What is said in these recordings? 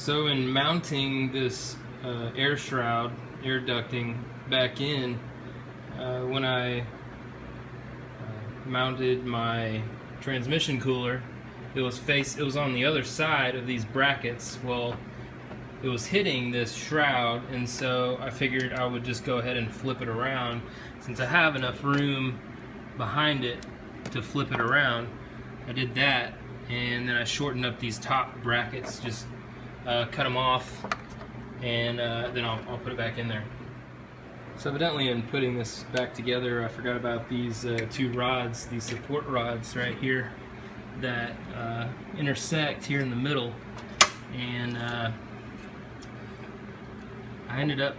So in mounting this air shroud, air ducting back in, when I mounted my transmission cooler, it was on the other side of these brackets. Well, it was hitting this shroud, and so I figured I would just go ahead and flip it around. Since I have enough room behind it to flip it around, I did that, and then I shortened up these top brackets, just cut them off, and then I'll put it back in there. So evidently in putting this back together, I forgot about these two rods, these support rods right here that intersect here in the middle, and I ended up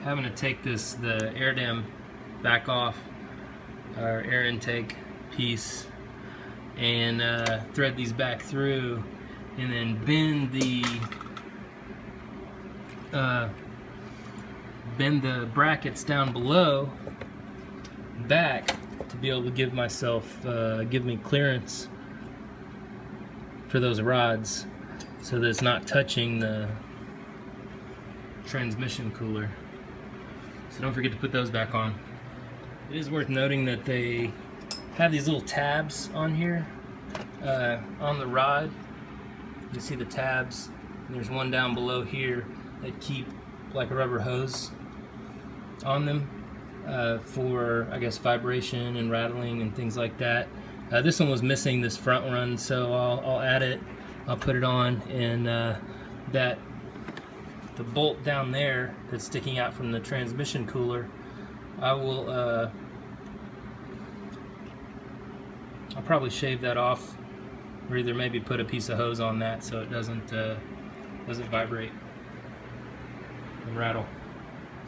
having to take the air dam back off, our air intake piece, and thread these back through, and then bend the brackets down below back to be able to give me clearance for those rods, so that it's not touching the transmission cooler. So don't forget to put those back on. It is worth noting that they have these little tabs on here on the rod. You see the tabs, and there's one down below here that keep like a rubber hose on them for, I guess, vibration and rattling and things like that. This one was missing this front one, so I'll add it, I'll put it on, and the bolt down there that's sticking out from the transmission cooler, I'll probably shave that off, or either maybe put a piece of hose on that so it doesn't vibrate and rattle.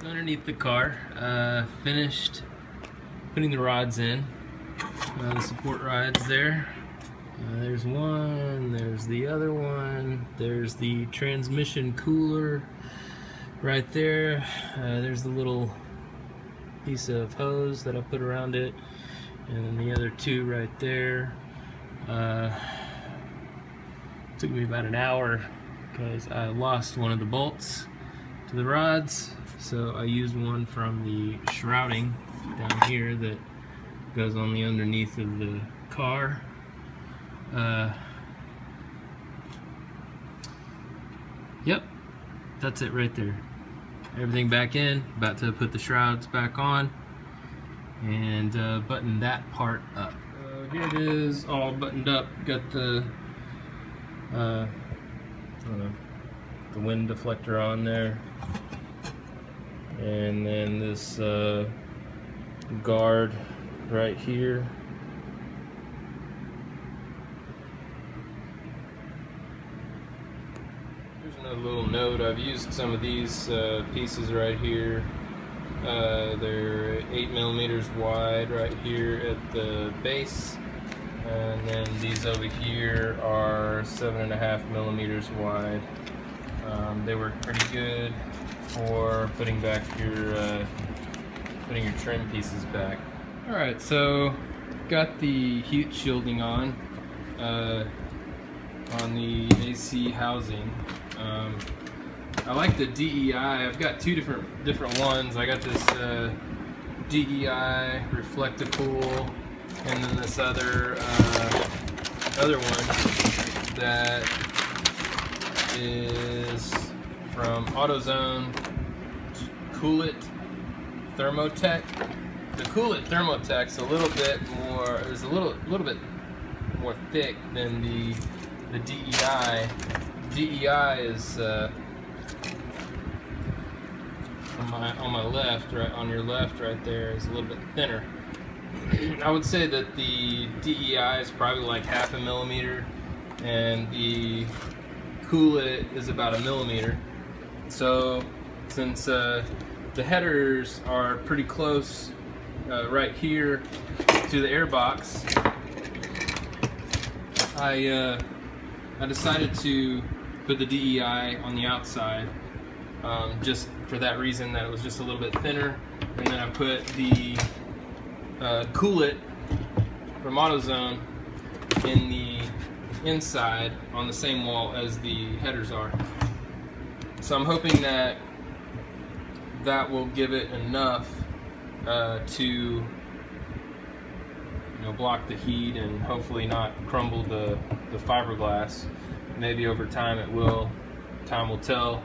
Underneath the car, finished putting the rods in, the support rods there. There's one, there's the other one, there's the transmission cooler right there, there's the little piece of hose that I put around it, and then the other two right there. Took me about an hour because I lost one of the bolts to the rods, so I used one from the shrouding down here that goes on the underneath of the car. Yep, that's it right there. Everything back in, about to put the shrouds back on, and button that part up. Here it is, all buttoned up. Got the I don't know, the wind deflector on there, and then this guard right here. Here's another little note. I've used some of these pieces right here. They're 8 millimeters wide right here at the base, and then these over here are 7.5 millimeters wide. They work pretty good for putting back your trim pieces back. All right, so got the heat shielding on the AC housing. I like the DEI. I've got two different ones. I got this DEI Reflecticool, and then this other one that is from AutoZone, Cool It Thermotech. The Cool It Thermotech's a little bit more, is a little bit more thick than the DEI. DEI is on my left, right on your left, right there, is a little bit thinner. I would say that the DEI is probably like 0.5 millimeter, and the Cool It is about 1 millimeter. So since the headers are pretty close right here to the air box, I decided to put the DEI on the outside, just for that reason, that it was just a little bit thinner. And then I put the Cool It from AutoZone in the inside on the same wall as the headers are. So I'm hoping that that will give it enough to block the heat and hopefully not crumble the fiberglass. Maybe over time it will. Time will tell.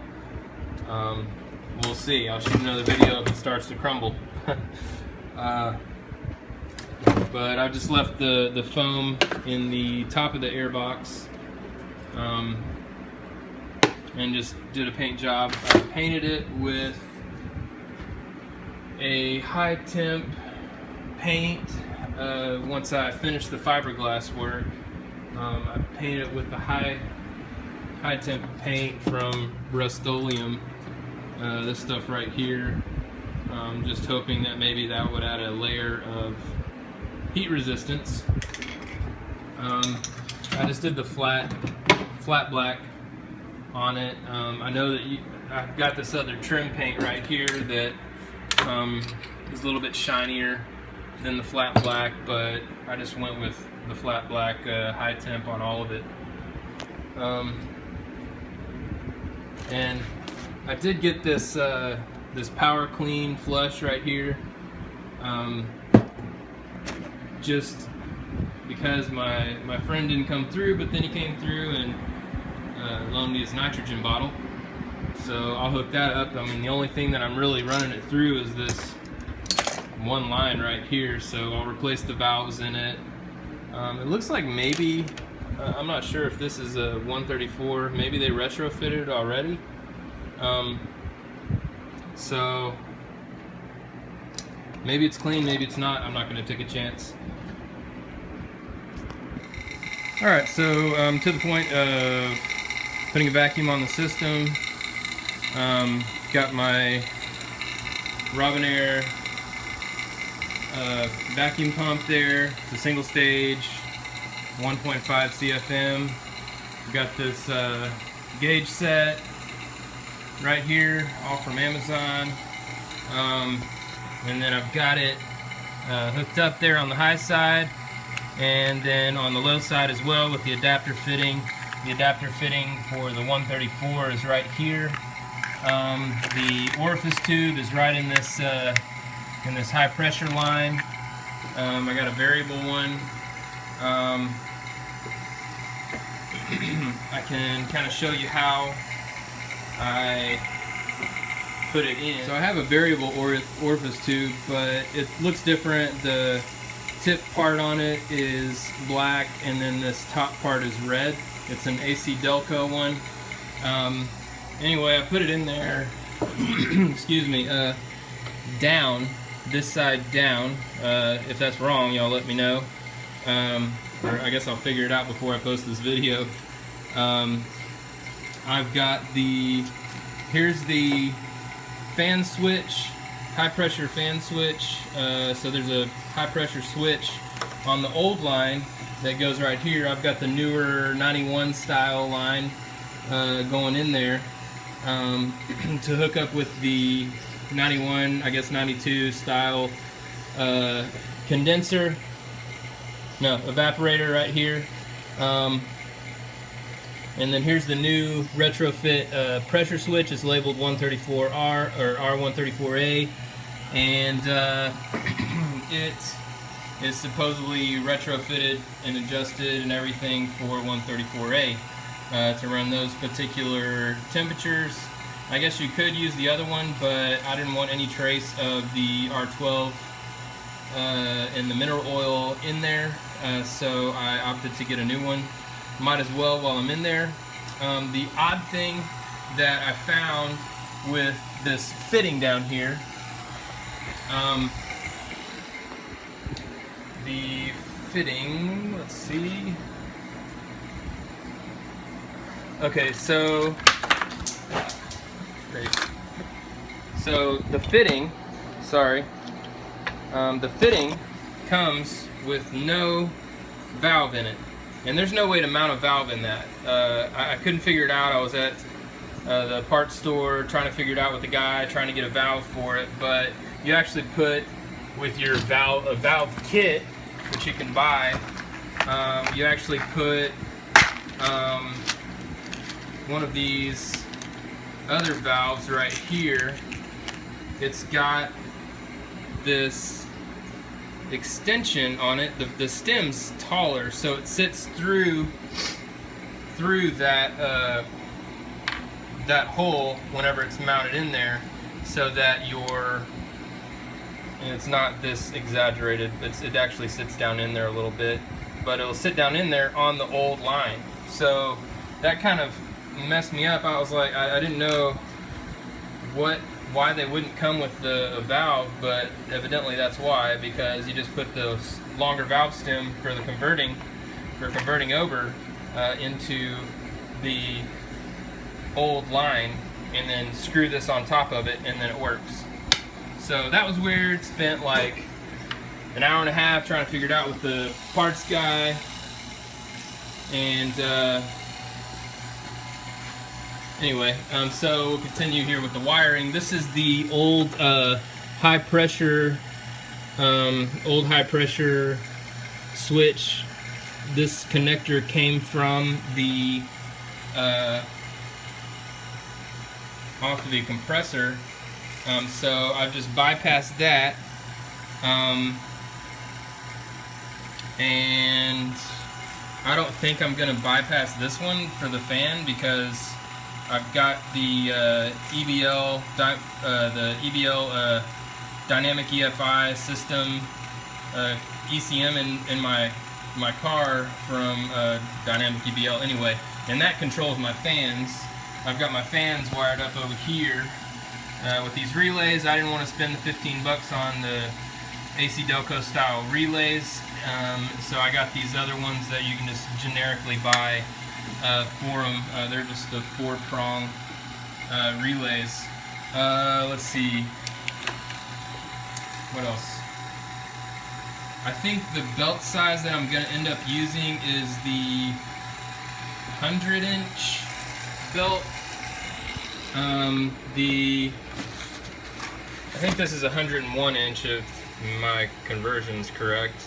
We'll see. I'll shoot another video if it starts to crumble. But I just left the foam in the top of the air box, and just did a paint job. I painted it with a high temp paint. Once I finished the fiberglass work, I painted it with the high temp paint from Rust-Oleum. This stuff right here. Just hoping that maybe that would add a layer of heat resistance. I just did the flat black on it. I know that I've got this other trim paint right here that is a little bit shinier than the flat black, but I just went with the flat black high temp on all of it. And I did get this this Power Clean flush right here, just because my friend didn't come through, but then he came through and loaned me his nitrogen bottle. So I'll hook that up. I mean, the only thing that I'm really running it through is this one line right here, so I'll replace the valves in it. It looks like maybe, I'm not sure if this is a 134, maybe they retrofitted it already. So maybe it's clean, maybe it's not. I'm not going to take a chance. Alright, so to the point of putting a vacuum on the system. Got my Robinair vacuum pump there. It's a single stage, 1.5 CFM. Got this gauge set right here, all from Amazon. And then I've got it hooked up there on the high side, and then on the low side as well with the adapter fitting. The adapter fitting for the 134 is right here. The orifice tube is right in this high pressure line. I got a variable one. I can kind of show you how I put it in. So I have a variable orifice tube, but it looks different. The tip part on it is black, and then this top part is red. It's an AC Delco one. Anyway, I put it in there, excuse me, down, this side down. If that's wrong, y'all let me know. Or I guess I'll figure it out before I post this video. I've got here's the fan switch, high pressure fan switch. So there's a high pressure switch on the old line that goes right here. I've got the newer 91 style line going in there to hook up with the 91, I guess 92 style condenser, no, evaporator right here. And then here's the new retrofit pressure switch. It's labeled 134R or R134A, and it is supposedly retrofitted and adjusted and everything for 134A to run those particular temperatures. I guess you could use the other one, but I didn't want any trace of the R12 and the mineral oil in there, so I opted to get a new one. Might as well while I'm in there. The odd thing that I found with this fitting down here, the fitting, let's see. Okay, so the fitting, the fitting comes with no valve in it. And there's no way to mount a valve in that. I couldn't figure it out. I was at the parts store trying to figure it out with the guy, trying to get a valve for it. But you actually put, with your a valve kit, which you can buy, you actually put one of these other valves right here, it's got this extension on it. The stem's taller, so it sits through that that hole whenever it's mounted in there, so that and it's not this exaggerated, it actually sits down in there a little bit, but it'll sit down in there on the old line. So that kind of messed me up. I was like, I didn't know why they wouldn't come with a valve, but evidently that's why, because you just put the longer valve stem for the converting over into the old line, and then screw this on top of it, and then it works. So that was weird. Spent like an hour and a half trying to figure it out with the parts guy, and anyway, so we'll continue here with the wiring. This is the old high pressure switch. This connector came from the off of the compressor, so I've just bypassed that, and I don't think I'm gonna bypass this one for the fan, because I've got the EBL dynamic EFI system ECM in my car from dynamic EBL anyway, and that controls my fans. I've got my fans wired up over here with these relays. I didn't want to spend the 15 bucks on the AC Delco style relays, so I got these other ones that you can just generically buy for them. They're just the 4-prong relays. Let's see, what else? I think the belt size that I'm going to end up using is the 100-inch belt. I think this is 101 inch if my conversion's correct.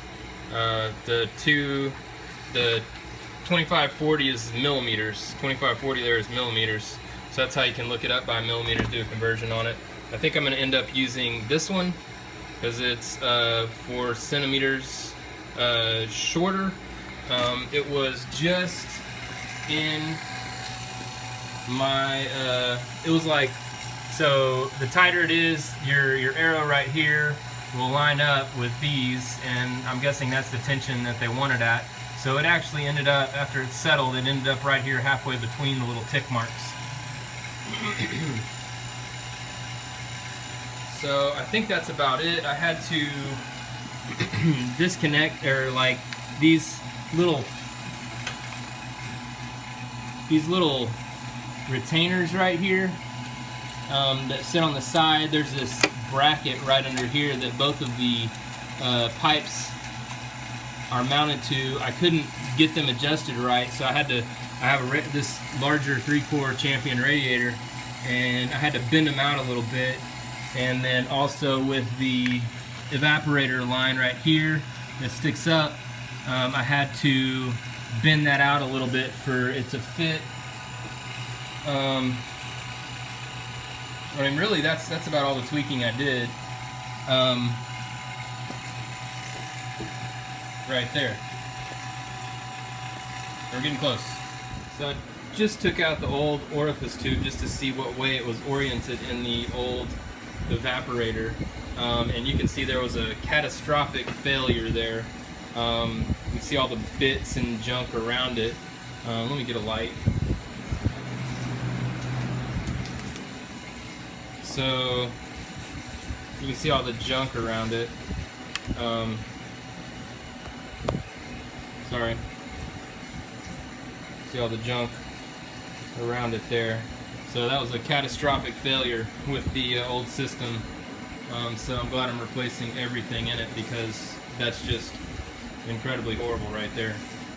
The 2540 is millimeters. 2540 there is millimeters. So that's how you can look it up by millimeters, do a conversion on it. I think I'm going to end up using this one because it's 4 centimeters shorter. It was just in my it was like, so the tighter it is, your arrow right here will line up with these, and I'm guessing that's the tension that they wanted at. So it actually ended up, after it settled, it ended up right here halfway between the little tick marks. So I think that's about it. I had to disconnect, or like these little retainers right here that sit on the side. There's this bracket right under here that both of the pipes are mounted to. I couldn't get them adjusted right, so I have this larger 3-core Champion radiator, and I had to bend them out a little bit. And then also with the evaporator line right here that sticks up, I had to bend that out a little bit for it to fit. I mean, really, that's about all the tweaking I did. Right there. We're getting close. So I just took out the old orifice tube just to see what way it was oriented in the old evaporator, and you can see there was a catastrophic failure there. You can see all the bits and junk around it. Let me get a light. So you can see all the junk around it. Sorry. See all the junk around it there. So that was a catastrophic failure with the old system. So I'm glad I'm replacing everything in it, because that's just incredibly horrible right there.